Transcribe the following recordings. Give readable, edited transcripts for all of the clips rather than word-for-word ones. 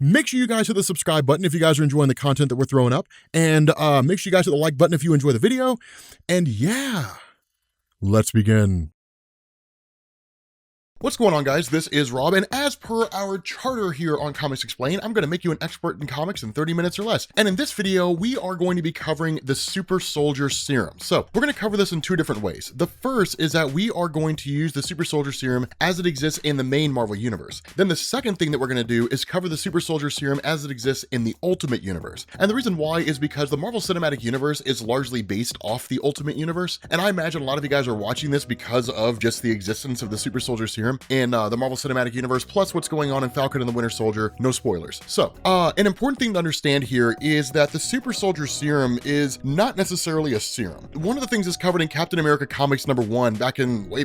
Make sure you guys hit the subscribe button if you guys are enjoying the content that we're throwing up. And make sure you guys hit the like button if you enjoy the video. And yeah, let's begin. What's going on, guys? This is Rob, and as per our charter here on Comics Explained, I'm going to make you an expert in comics in 30 minutes or less. And in this video, we are going to be covering the super soldier serum. So we're going to cover this in two different ways. The first is that we are going to use the super soldier serum as it exists in the main Marvel universe. Then the second thing that we're going to do is cover the super soldier serum as it exists in the Ultimate Universe. And the reason why is because the Marvel Cinematic Universe is largely based off the Ultimate Universe. And I imagine a lot of you guys are watching this because of just the existence of the super soldier serum in the Marvel Cinematic Universe, plus what's going on in Falcon and the Winter Soldier. No spoilers. So, an important thing to understand here is that the super soldier serum is not necessarily a serum. One of the things that's covered in Captain America Comics #1 back in way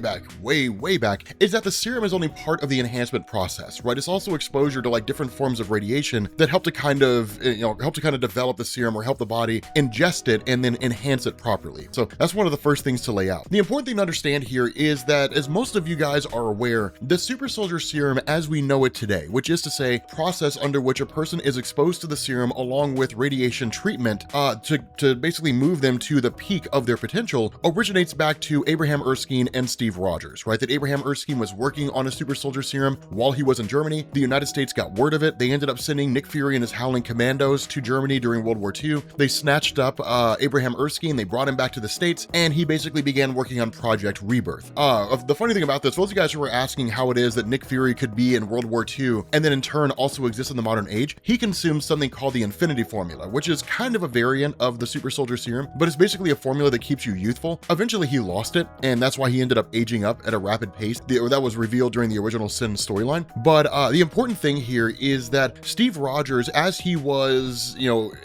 back, is that the serum is only part of the enhancement process, right? It's also exposure to like different forms of radiation that help to kind of, develop the serum or help the body ingest it and then enhance it properly. So that's one of the first things to lay out. The important thing to understand here is that, as most of you guys are aware, the super soldier serum as we know it today, which is to say process under which a person is exposed to the serum along with radiation treatment to basically move them to the peak of their potential, originates back to Abraham Erskine and Steve Rogers, right? That Abraham Erskine was working on a super soldier serum while he was in Germany. The United States got word of it. They ended up sending Nick Fury and his Howling Commandos to Germany during World War II. They snatched up Abraham Erskine, they brought him back to the States, and he basically began working on Project Rebirth. The funny thing about this, for those of you guys who were asking how it is that Nick Fury could be in World War II and then in turn also exist in the modern age, he consumes something called the Infinity Formula, which is kind of a variant of the super soldier serum, but it's basically a formula that keeps you youthful. Eventually he lost it, and that's why he ended up aging up at a rapid pace. That was revealed during the original Sin storyline. But the important thing here is that Steve Rogers, as he was,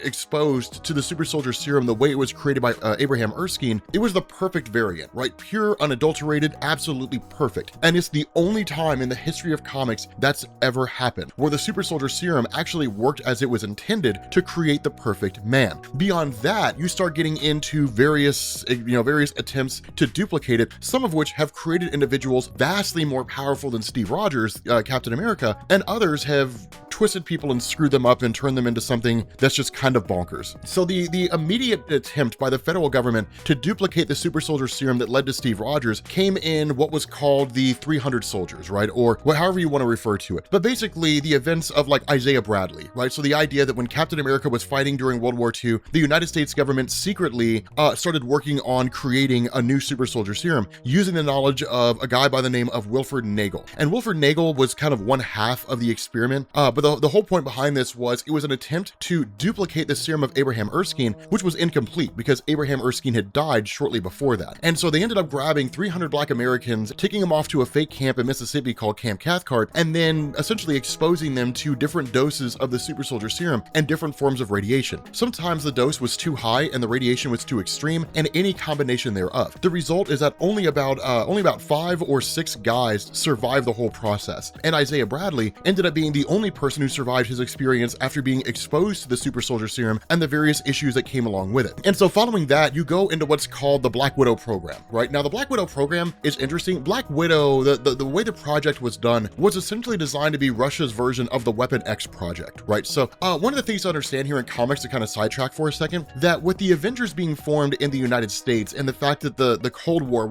exposed to the super soldier serum the way it was created by Abraham Erskine, it was the perfect variant, right? Pure, unadulterated, absolutely perfect. And it's the only time in the history of comics that's ever happened, where the super soldier serum actually worked as it was intended to create the perfect man. Beyond that, you start getting into various attempts to duplicate it, some of which have created individuals vastly more powerful than Steve Rogers, Captain America, and others have twisted people and screwed them up and turned them into something that's just kind of bonkers. So the immediate attempt by the federal government to duplicate the super soldier serum that led to Steve Rogers came in what was called the 300 soldiers, right? Or however you want to refer to it. But basically the events of like Isaiah Bradley, right? So the idea that when Captain America was fighting during World War II, the United States government secretly started working on creating a new super soldier serum using the knowledge of a guy by the name of Wilfred Nagel. And Wilfred Nagel was kind of one half of the experiment, but the whole point behind this was it was an attempt to duplicate the serum of Abraham Erskine, which was incomplete because Abraham Erskine had died shortly before that. And so they ended up grabbing 300 Black Americans, taking them off to a fake camp in Mississippi called Camp Cathcart, and then essentially exposing them to different doses of the super soldier serum and different forms of radiation. Sometimes the dose was too high and the radiation was too extreme, and any combination thereof. The result is that only about 5 or 6 guys survived the whole process, and Isaiah Bradley ended up being the only person who survived his experience after being exposed to the super soldier serum and the various issues that came along with it. And so following that, you go into what's called the Black Widow program, right? Now the Black Widow program is interesting. Black Widow, the way the project was done was essentially designed to be Russia's version of the Weapon X project, right? So one of the things to understand here in comics, to kind of sidetrack for a second, that with the Avengers being formed in the United States and the fact that the Cold War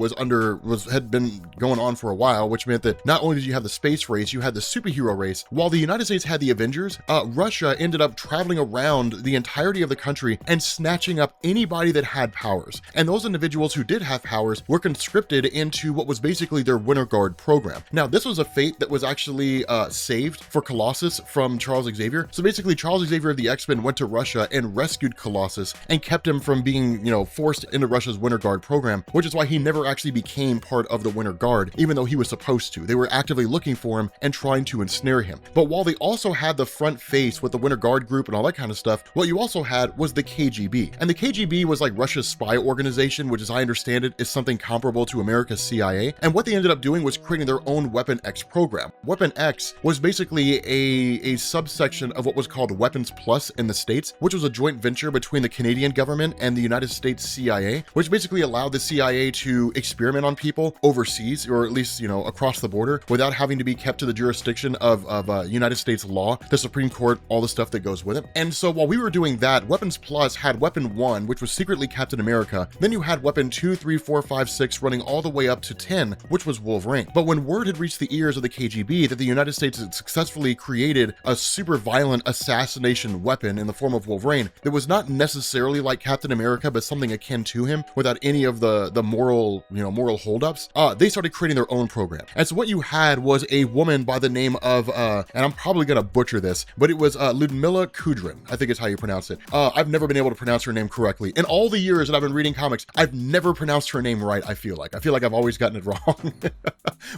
had been going on for a while, which meant that not only did you have the space race, you had the superhero race. While the United States had the Avengers, Russia ended up traveling around the entirety of the country and snatching up anybody that had powers. And those individuals who did have powers were conscripted into what was basically their Winter Guard program. Now, this was a fate that was actually saved for Colossus from Charles Xavier. So basically, Charles Xavier of the X-Men went to Russia and rescued Colossus and kept him from being, forced into Russia's Winter Guard program, which is why he never actually became part of the Winter Guard, even though he was supposed to. They were actively looking for him and trying to ensnare him. But while they also had the front face with the Winter Guard group and all that kind of stuff, what you also had was the KGB. And the KGB was like Russia's spy organization, which, as I understand it, is something comparable to America's CIA. And what they ended up doing was creating creating their own Weapon X program. Weapon X was basically a subsection of what was called Weapons Plus in the States, which was a joint venture between the Canadian government and the United States CIA, which basically allowed the CIA to experiment on people overseas, or at least, across the border, without having to be kept to the jurisdiction of United States law, the Supreme Court, all the stuff that goes with it. And so while we were doing that, Weapons Plus had Weapon 1, which was secretly Captain America. Then you had Weapon 2, 3, 4, 5, 6 running all the way up to 10, which was Wolverine. But when word had reached the ears of the KGB that the United States had successfully created a super violent assassination weapon in the form of Wolverine that was not necessarily like Captain America, but something akin to him without any of the moral holdups, they started creating their own program. And so what you had was a woman by the name of, and I'm probably gonna butcher this, but it was Ludmilla Kudrin, I think is how you pronounce it. I've never been able to pronounce her name correctly. In all the years that I've been reading comics, I've never pronounced her name right, I feel like. I've always gotten it wrong.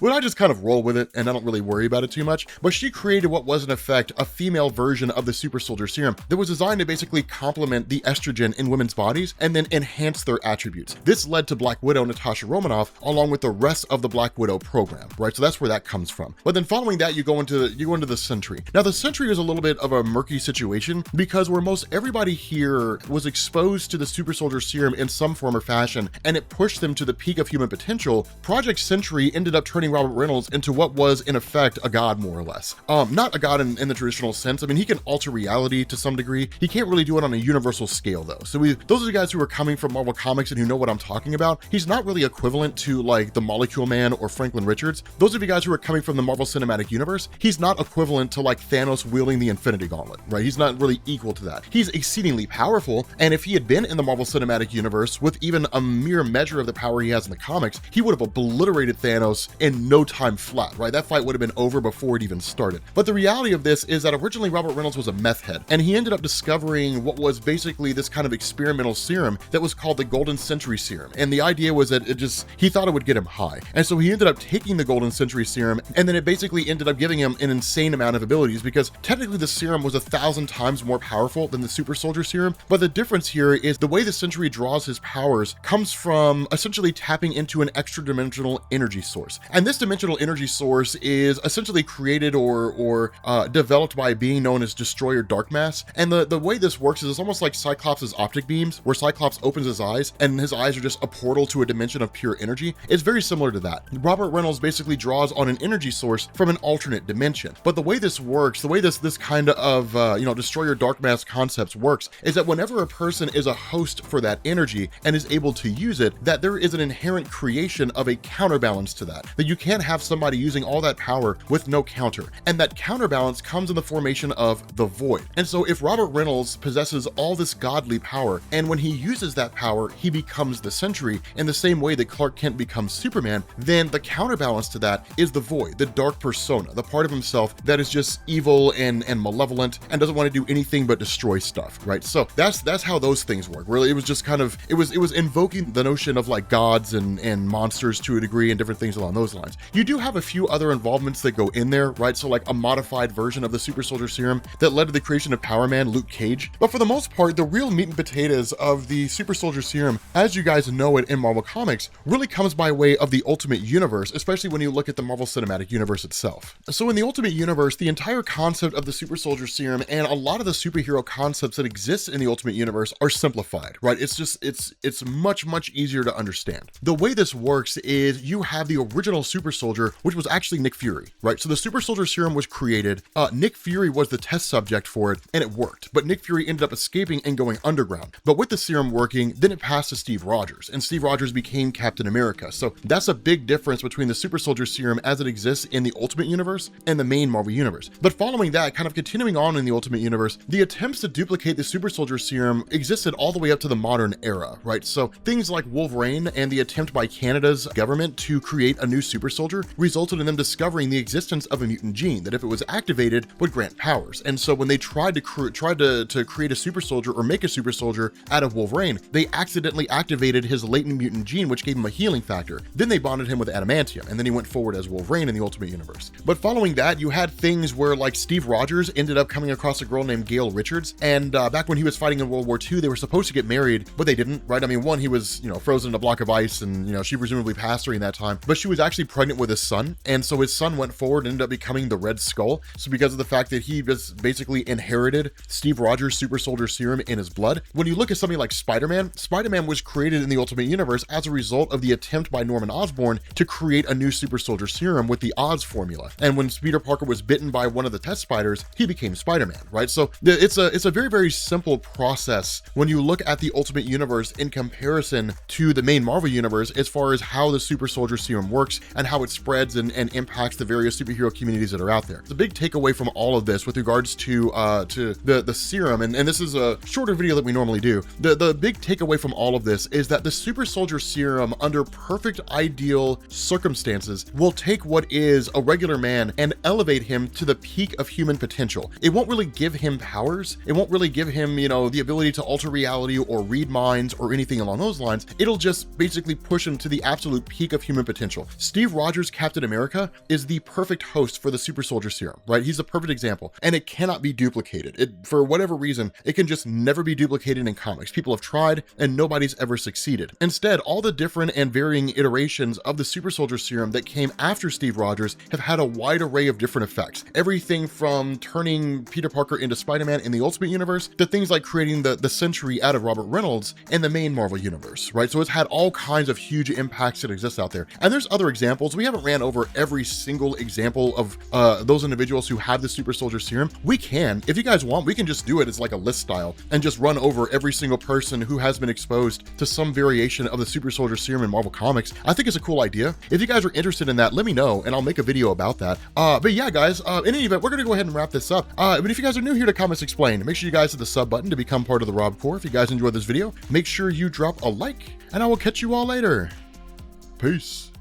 Well, I just kind of roll with it and I don't really worry about it too much. But she created what was in effect a female version of the super soldier serum that was designed to basically complement the estrogen in women's bodies and then enhance their attributes. This led to Black Widow Natasha Romanoff along with the rest of the Black Widow program, right? So that's where that comes from. But then following that, you go into the Sentry. Now the Sentry is a little bit of a murky situation because where most everybody here was exposed to the super soldier serum in some form or fashion and it pushed them to the peak of human potential, Project Sentry ended up turning Robert Reynolds into what was in effect a god, more or less. Not a god in the traditional sense. I mean, he can alter reality to some degree. He can't really do it on a universal scale though. So those are the guys who are coming from Marvel Comics and who know what I'm talking about. He's not really equivalent to like the Molecule Man or Franklin Richards. Those are the guys who are coming from the Marvel Cinematic Universe. He's not equivalent to like Thanos wielding the Infinity Gauntlet, right? He's not really equal to that. He's exceedingly powerful, and if he had been in the Marvel Cinematic Universe with even a mere measure of the power he has in the comics, he would have obliterated Thanos in no time flat, right? That fight would have been over before it even started. But the reality of this is that originally Robert Reynolds was a meth head, and he ended up discovering what was basically this kind of experimental serum that was called the Golden Century Serum. And the idea was that he thought it would get him high. And so he ended up taking the Golden Century Serum, and then it basically ended up giving him an insane amount of abilities because technically the serum was 1,000 times more powerful than the Super Soldier Serum. But the difference here is the way the Sentry draws his powers comes from essentially tapping into an extra dimensional energy source. And this dimensional energy source is essentially created or developed by a being known as Destroyer Darkmass. And the way this works is it's almost like Cyclops' optic beams, where Cyclops opens his eyes and his eyes are just a portal to a dimension of pure energy. It's very similar to that. Robert Reynolds basically draws on an energy source from an alternate dimension. But the way this works, the way this kind of Destroyer Darkmass concepts works, is that whenever a person is a host for that energy and is able to use it, that there is an inherent creation of a counterbalance to that. That you can't have somebody using all that power with no counter. And that counterbalance comes in the formation of the Void. And so if Robert Reynolds possesses all this godly power, and when he uses that power, he becomes the Sentry in the same way that Clark Kent becomes Superman, then the counterbalance to that is the Void, the dark persona, the part of himself that is just evil and malevolent and doesn't want to do anything but destroy stuff, right? So that's how those things work. Really, it was just kind of, it was invoking the notion of like gods and monsters to a degree and different things along those lines. You do have a few other involvements that go in there, right? So like a modified version of the Super Soldier Serum that led to the creation of Power Man, Luke Cage. But for the most part, the real meat and potatoes of the Super Soldier Serum, as you guys know it in Marvel Comics, really comes by way of the Ultimate Universe, especially when you look at the Marvel Cinematic Universe itself. So in the Ultimate Universe, the entire concept of the Super Soldier Serum and a lot of the superhero concepts that exist in the Ultimate Universe are simplified, right? It's much easier to understand. The way this works is you have the original Super Soldier, which was actually Nick Fury, right? So the Super Soldier Serum was created, Nick Fury was the test subject for it, and it worked, but Nick Fury ended up escaping and going underground. But with the serum working, then it passed to Steve Rogers, and Steve Rogers became Captain America. So that's a big difference between the Super Soldier Serum as it exists in the Ultimate Universe and the main Marvel Universe. But following that, kind of continuing on in the Ultimate Universe, the attempts to duplicate the Super Soldier Serum existed all the way up to the modern era, right? So things like Wolverine and the attempt by Canada's government to create a new super soldier resulted in them discovering the existence of a mutant gene that if it was activated would grant powers. And so when they tried to create a super soldier or make a super soldier out of Wolverine, they accidentally activated his latent mutant gene, which gave him a healing factor. Then they bonded him with adamantium, and then he went forward as Wolverine in the Ultimate Universe. But following that, you had things where like Steve Rogers ended up coming across a girl named Gail Richards, and back when he was fighting in World War II, they were supposed to get married, but they didn't, right? I mean, one, he was, frozen in a block of ice, and, she presumably passed during that time, but she was actually pregnant with his son, and so his son went forward and ended up becoming the Red Skull. So because of the fact that he just basically inherited Steve Rogers' super soldier serum in his blood. When you look at something like Spider-Man was created in the Ultimate Universe as a result of the attempt by Norman Osborn to create a new super soldier serum with the Oz formula. And when Peter Parker was bitten by one of the test spiders, he became Spider-Man, right? So it's a very, very simple process when you look at the Ultimate Universe in comparison to the main Marvel Universe as far as how the super soldier serum works and how it spreads and impacts the various superhero communities that are out there. The big takeaway from all of this with regards to the serum, and this is a shorter video that we normally do, the big takeaway from all of this is that the super soldier serum, under perfect ideal circumstances, will take what is a regular man and elevate him to the peak of human potential. It won't really give him powers. It won't really give him, you know, the ability to alter reality or read minds or anything along those lines. It'll just basically push him to the absolute peak of human potential. Steve Rogers' Captain America is the perfect host for the super soldier serum, right? He's the perfect example, and it cannot be duplicated. For whatever reason, it can just never be duplicated in comics. People have tried and nobody's ever succeeded. Instead, all the different and varying iterations of the super soldier serum that came after Steve Rogers have had a wide array of different effects. Everything from turning Peter Parker into Spider-Man in the Ultimate Universe to things like creating the Sentry out of Robert Reynolds in the main Marvel Universe, right? So it's had all kinds of huge impacts that exist out there. And there's other examples. We haven't ran over every single example of those individuals who have the super soldier serum. We can, if you guys want, we can just do it as like a list style and just run over every single person who has been exposed to some variation of the super soldier serum in Marvel Comics. I think it's a cool idea. If you guys are interested in that, let me know and I'll make a video about that. But yeah, guys, in any event, we're gonna go ahead and wrap this up. But if you guys are new here to Comics Explained, make sure you guys hit the sub button to become part of the Rob Corps. If you guys enjoyed this video, make sure you drop a like, and I will catch you all later. Peace.